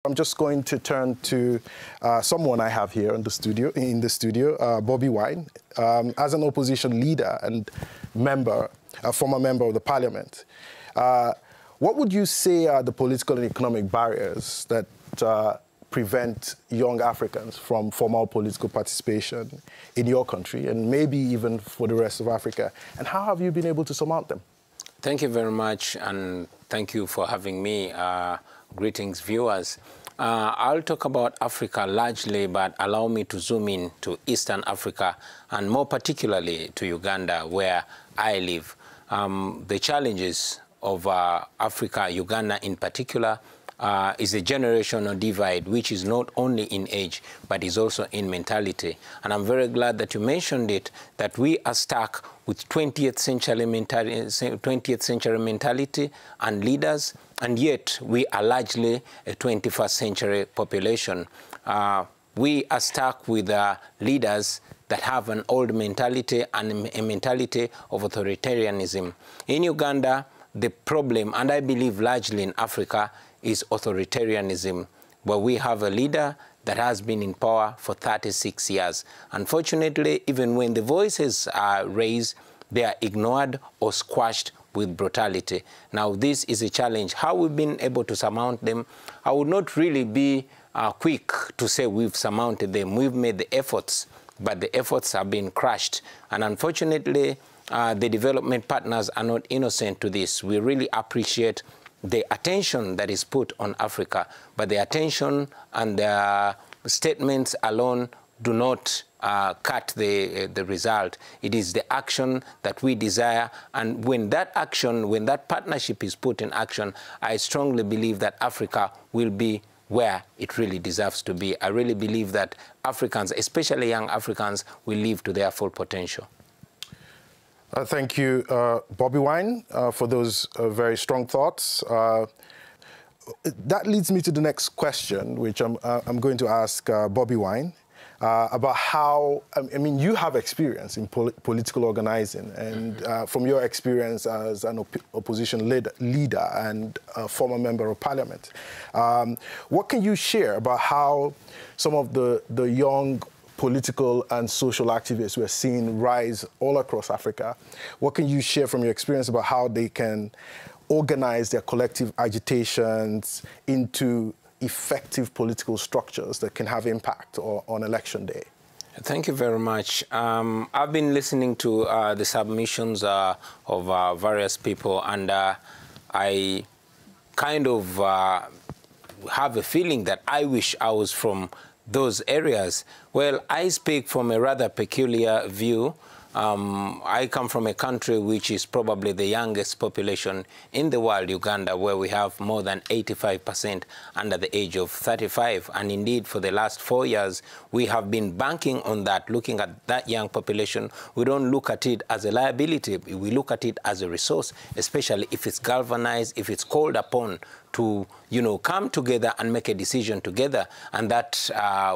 I'm just going to turn to someone I have here in the studio, Bobi Wine, as an opposition leader and member, a former member of the parliament. What would you say are the political and economic barriers that prevent young Africans from formal political participation in your country and maybe even for the rest of Africa? And how have you been able to surmount them? Thank you very much, and thank you for having me. Greetings, viewers. I'll talk about Africa largely, but allow me to zoom in to Eastern Africa, and more particularly to Uganda, where I live. The challenges of Africa, Uganda in particular, is a generational divide, which is not only in age, but is also in mentality. And I'm very glad that you mentioned it, that we are stuck with 20th century mentality and leaders, and yet we are largely a 21st century population. We are stuck with leaders that have an old mentality and a mentality of authoritarianism. In Uganda, the problem, and I believe largely in Africa, is authoritarianism, where we have a leader that has been in power for 36 years. Unfortunately, even when the voices are raised, they are ignored or squashed with brutality. Now, this is a challenge. How we've been able to surmount them, I would not really be quick to say we've surmounted them. We've made the efforts, but the efforts have been crushed. And unfortunately, the development partners are not innocent to this. We really appreciate the attention that is put on Africa, but the attention and the statements alone do not cut the result. It is the action that we desire, and when that action, when that partnership is put in action, I strongly believe that Africa will be where it really deserves to be. I really believe that Africans, especially young Africans, will live to their full potential. Thank you, Bobi Wine, for those very strong thoughts. That leads me to the next question, which I'm going to ask Bobi Wine about how, I mean, you have experience in political organizing, and from your experience as an opposition leader and a former member of parliament, what can you share about how some of the young political and social activists we're seeing rise all across Africa? What can you share from your experience about how they can organize their collective agitations into effective political structures that can have impact on election day? Thank you very much. I've been listening to the submissions of various people, and I kind of have a feeling that I wish I was from those areas. Well, I speak from a rather peculiar view. I come from a country which is probably the youngest population in the world, Uganda, where we have more than 85% under the age of 35. And indeed, for the last 4 years, we have been banking on that, looking at that young population. We don't look at it as a liability. We look at it as a resource, especially if it's galvanized, if it's called upon to, come together and make a decision together. And that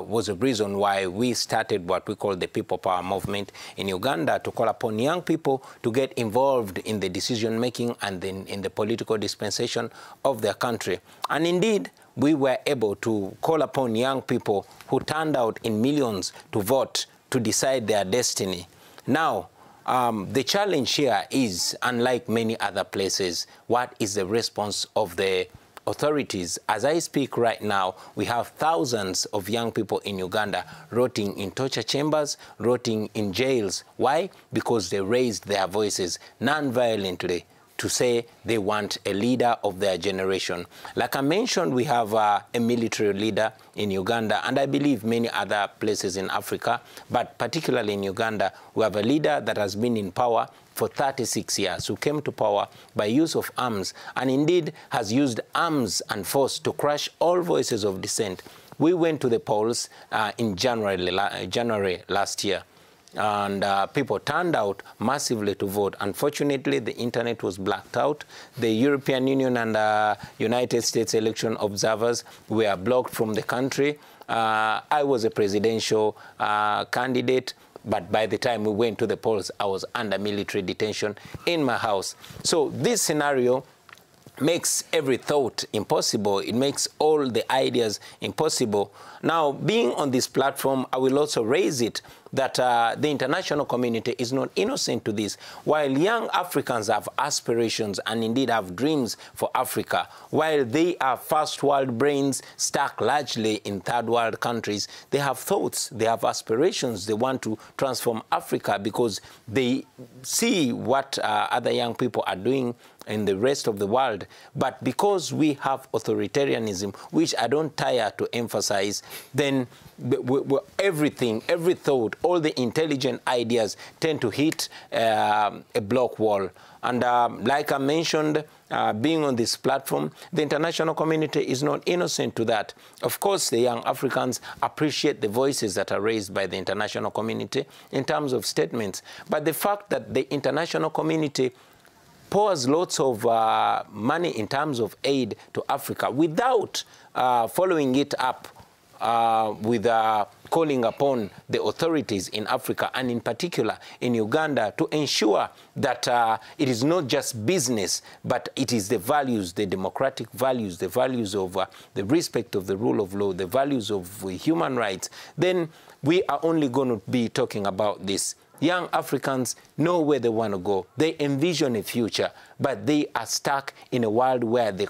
was a reason why we started what we call the People Power Movement in Uganda, to call upon young people to get involved in the decision-making and in the political dispensation of their country. And indeed, we were able to call upon young people who turned out in millions to vote to decide their destiny. Now, the challenge here is, unlike many other places, what is the response of the authorities? As I speak right now, we have thousands of young people in Uganda rotting in torture chambers, rotting in jails. Why? Because they raised their voices non-violently to say they want a leader of their generation. Like I mentioned, we have a military leader in Uganda, and I believe many other places in Africa, but particularly in Uganda, we have a leader that has been in power for 36 years, who came to power by use of arms, and indeed has used arms and force to crush all voices of dissent. We went to the polls in January last year, and people turned out massively to vote. Unfortunately, the internet was blacked out. The European Union and United States election observers were blocked from the country. I was a presidential candidate, but by the time we went to the polls, I was under military detention in my house. So this scenario makes every thought impossible. It makes all the ideas impossible. Now, being on this platform, I will also raise it that the international community is not innocent to this. While young Africans have aspirations and indeed have dreams for Africa, while they are first world brains stuck largely in third world countries, they have thoughts, they have aspirations, they want to transform Africa because they see what other young people are doing in the rest of the world. But because we have authoritarianism, which I don't tire to emphasize, then everything, every thought, all the intelligent ideas tend to hit a block wall. And like I mentioned, being on this platform, the international community is not innocent to that. Of course, the young Africans appreciate the voices that are raised by the international community in terms of statements. But the fact that the international community pours lots of money in terms of aid to Africa without following it up with calling upon the authorities in Africa and in particular in Uganda to ensure that it is not just business, but it is the values, the democratic values, the values of the respect of the rule of law, the values of human rights, then we are only going to be talking about this. Young Africans know where they want to go. They envision a future, but they are stuck in a world where they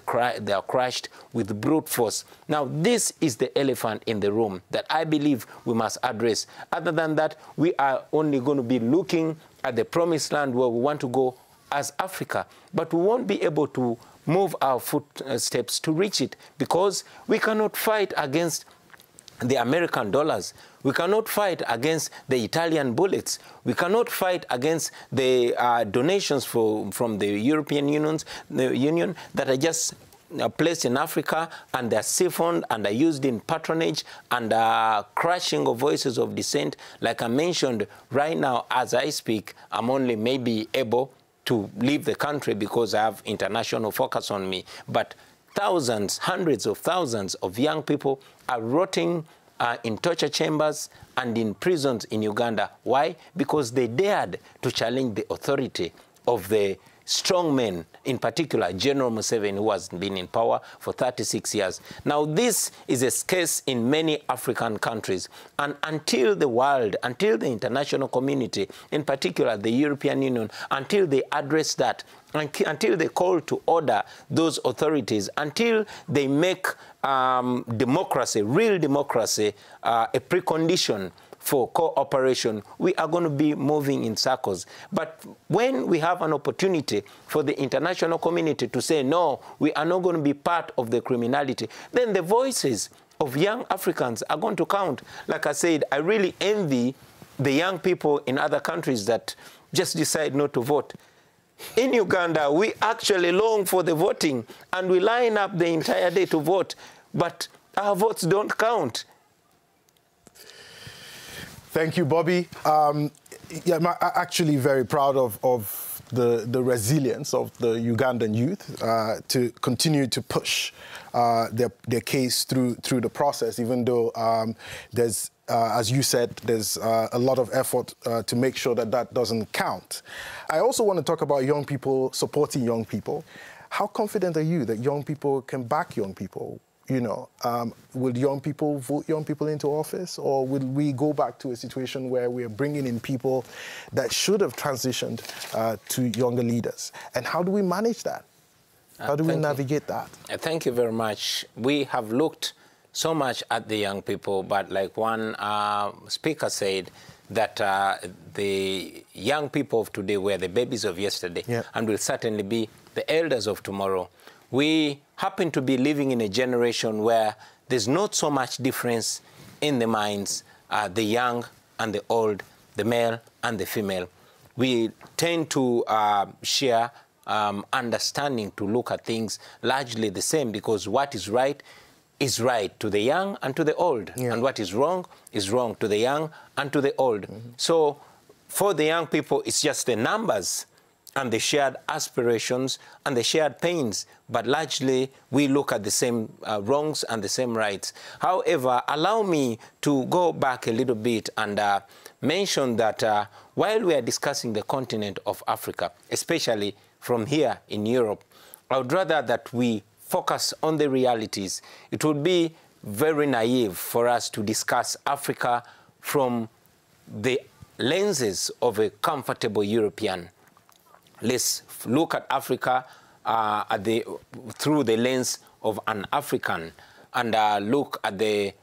are crushed with brute force. Now, this is the elephant in the room that I believe we must address. Other than that, we are only going to be looking at the promised land where we want to go as Africa, but we won't be able to move our footsteps to reach it because we cannot fight against the American dollars. We cannot fight against the Italian bullets. We cannot fight against the donations from the European Union that are just placed in Africa and they're siphoned and are used in patronage and crushing of voices of dissent. Like I mentioned, right now, as I speak, I'm only maybe able to leave the country because I have international focus on me. But thousands, hundreds of thousands of young people are rotting in torture chambers and in prisons in Uganda. Why? Because they dared to challenge the authority of the strong men, in particular General Museveni, who has been in power for 36 years. Now, this is a case in many African countries. And until the world, until the international community, in particular the European Union, until they address that, until they call to order those authorities, until they make democracy, real democracy, a precondition for cooperation, we are going to be moving in circles. But when we have an opportunity for the international community to say, no, we are not going to be part of the criminality, then the voices of young Africans are going to count. Like I said, I really envy the young people in other countries that just decide not to vote. In Uganda, we actually long for the voting, and we line up the entire day to vote, but our votes don't count. Thank you, Bobi. Yeah, I'm actually very proud of the resilience of the Ugandan youth to continue to push their case through the process, even though there's, as you said, there's a lot of effort to make sure that that doesn't count. I also want to talk about young people supporting young people. How confident are you that young people can back young people? You know, will young people vote young people into office, or will we go back to a situation where we are bringing in people that should have transitioned to younger leaders? And how do we manage that? How do we navigate that? Thank you very much. We have looked so much at the young people, but like one speaker said, that the young people of today were the babies of yesterday, yeah, and will certainly be the elders of tomorrow. We happen to be living in a generation where there's not so much difference in the minds, the young and the old, the male and the female. We tend to share understanding to look at things largely the same, because what is right to the young and to the old, yeah, and what is wrong to the young and to the old. Mm-hmm. So for the young people, it's just the numbers and the shared aspirations and the shared pains, but largely we look at the same wrongs and the same rights. However, allow me to go back a little bit and mention that while we are discussing the continent of Africa, especially from here in Europe, I would rather that we focus on the realities. It would be very naive for us to discuss Africa from the lenses of a comfortable European. Let's look at Africa through the lens of an African, and look at the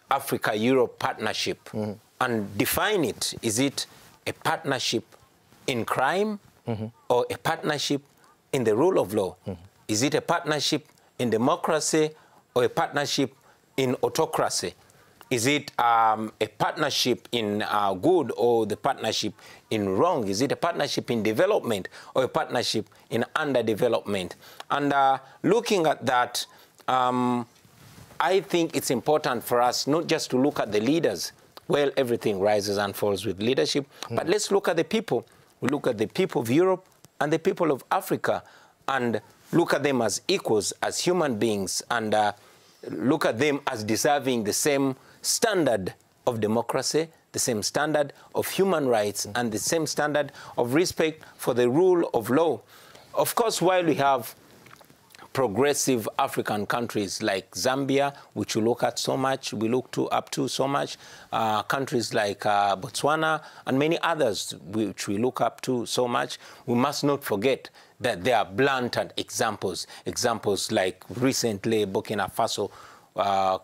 Africa-Europe partnership and define it. Is it a partnership in crime or a partnership in the rule of law? Is it a partnership in democracy or a partnership in autocracy? Is it a partnership in good or the partnership in wrong? Is it a partnership in development or a partnership in underdevelopment? And looking at that, I think it's important for us not just to look at the leaders. Well, everything rises and falls with leadership, but let's look at the people. We look at the people of Europe and the people of Africa and look at them as equals, as human beings, and look at them as deserving the same standard of democracy, the same standard of human rights, and the same standard of respect for the rule of law. Of course, while we have progressive African countries like Zambia, which we look at so much, we look up to so much, countries like Botswana and many others which we look up to so much, we must not forget that there are blatant examples like recently Burkina Faso,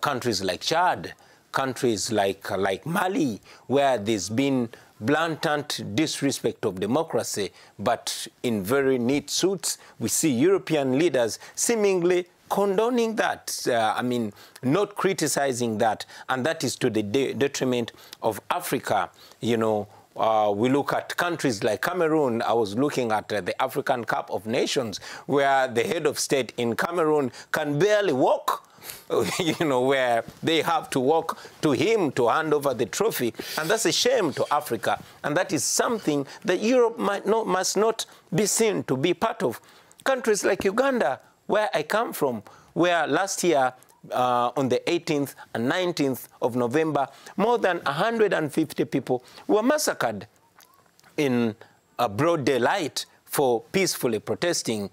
countries like Chad, countries like Mali, where there's been blatant disrespect of democracy, but in very neat suits, we see European leaders seemingly condoning that, not criticizing that, and that is to the detriment of Africa. You know, we look at countries like Cameroon. I was looking at the African Cup of Nations, where the head of state in Cameroon can barely walk. You know, where they have to walk to him to hand over the trophy. And that's a shame to Africa. And that is something that Europe must not be seen to be part of. Countries like Uganda, where I come from, where last year, on the 18th and 19th of November, more than 150 people were massacred in broad daylight for peacefully protesting.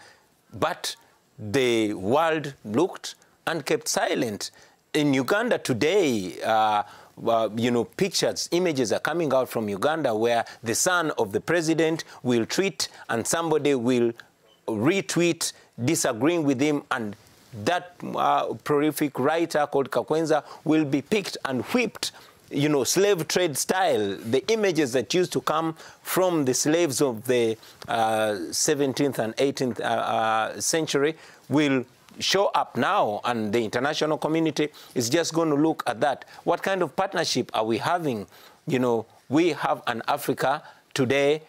But the world looked and kept silent. In Uganda today, pictures, images are coming out from Uganda where the son of the president will tweet and somebody will retweet disagreeing with him, and that prolific writer called Kakwenza will be picked and whipped, slave trade style. The images that used to come from the slaves of the 17th and 18th century will show up now, and the international community is just going to look at that. What kind of partnership are we having? We have an Africa today,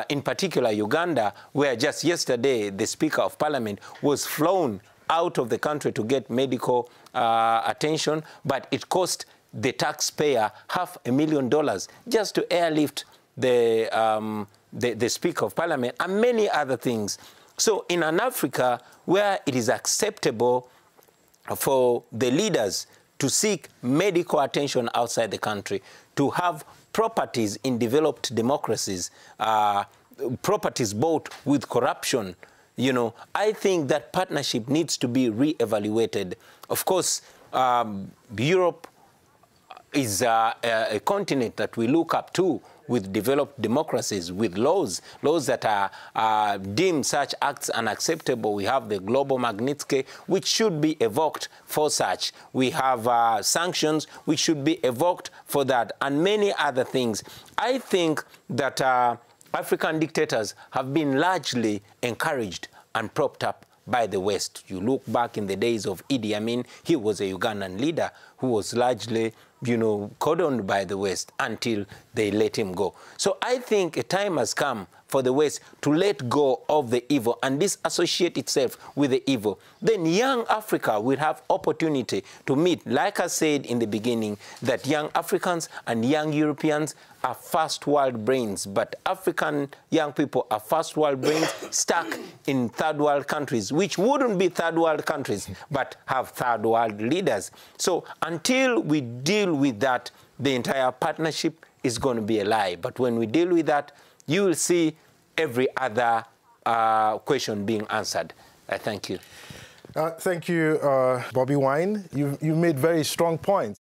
in particular Uganda, where just yesterday the Speaker of Parliament was flown out of the country to get medical attention, but it cost the taxpayer $500,000 just to airlift the Speaker of Parliament and many other things. So in an Africa where it is acceptable for the leaders to seek medical attention outside the country, to have properties in developed democracies, properties bought with corruption, I think that partnership needs to be re-evaluated. Of course, Europe is a continent that we look up to, with developed democracies, with laws that are deemed such acts unacceptable. We have the global Magnitsky, which should be evoked for such. We have sanctions, which should be evoked for that, and many other things. I think that African dictators have been largely encouraged and propped up by the West. You look back in the days of Idi Amin, he was a Ugandan leader who was largely cordoned by the West until they let him go. So I think a time has come for the West to let go of the evil and disassociate itself with the evil. Then young Africa will have opportunity to meet, like I said in the beginning, that young Africans and young Europeans are first world brains, but African young people are first world brains stuck in third world countries, which wouldn't be third world countries, but have third world leaders. So until we deal with that, the entire partnership is going to be a lie. But when we deal with that, you will see every other question being answered. I thank you. Thank you, Bobi Wine. You've made very strong points.